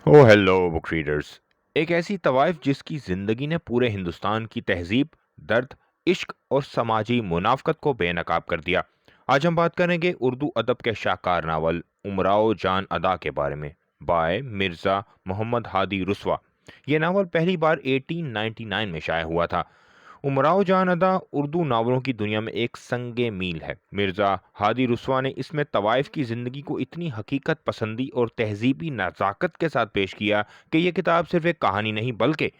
ओ hello book readers. एक ऐसी तवाइफ जिसकी जिंदगी ने पूरे हिंदुस्तान की तहजीब, दर्द, इश्क और समाजी मुनाफकत को बेनकाब कर दिया। आज हम बात करेंगे उर्दू अदब के शाहकार नावल उमराव जान अदा के बारे में, बाय मिर्ज़ा मोहम्मद हादी रुस्वा। ये नावल पहली बार 1899 में शाया हुआ था। उमराव जान अदा उर्दू नावलों की दुनिया में एक संगे मील है। मिर्ज़ा हादी रुस्वा ने इसमें तवाइफ की ज़िंदगी को इतनी हकीकत पसंदी और तहजीबी नज़ाकत के साथ पेश किया कि यह किताब सिर्फ एक कहानी नहीं बल्कि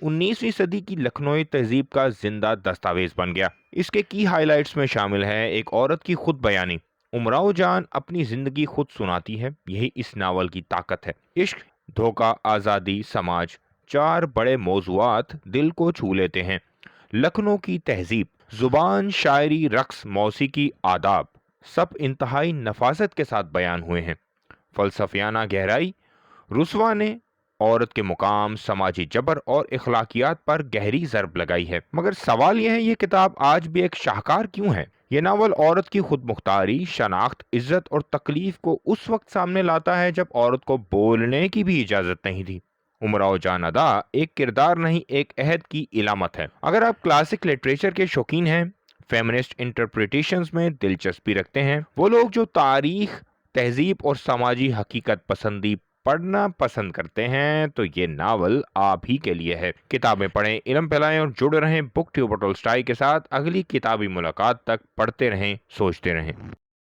19वीं सदी की लखनऊ तहजीब का जिंदा दस्तावेज बन गया। इसके की हाइलाइट्स में शामिल है एक औरत की खुद बयानी। उमराव जान अपनी ज़िंदगी खुद सुनाती है, यही इस नावल की ताकत है। इश्क, धोखा, आज़ादी, समाज, चार बड़े मौज़ूआत दिल को छू लेते हैं। लखनऊ की तहजीब, जुबान, शायरी, रक्स, मौसीकी, आदाब, सब इंतहाई नफासत के साथ बयान हुए हैं। फलसफियाना गहराई, रुस्वा ने औरत के मुकाम, समाजी जबर और इखलाकियात पर गहरी ज़रब लगाई है। मगर सवाल यह है, ये किताब आज भी एक शाहकार क्यों है? ये नावल औरत की खुद मुख्तारी, शनाख्त, इज्जत और तकलीफ को उस वक्त सामने लाता है जब औरत को बोलने की भी इजाज़त नहीं थी। उमराव जान अदा एक किरदार नहीं, एक अहद की इलामत है। अगर आप क्लासिक लिटरेचर के शौकीन हैं, फेमिनिस्ट इंटरप्रिटेशंस में दिलचस्पी रखते हैं, वो लोग जो तारीख, तहजीब और समाजी हकीकत पसंदी पढ़ना पसंद करते हैं, तो ये नावल आप ही के लिए है। किताबें पढ़ें, इल्म फैलाएं और जुड़े रहें बुक ट्यूब टॉलस्टॉय के साथ। अगली किताबी मुलाकात तक पढ़ते रहें, सोचते रहें।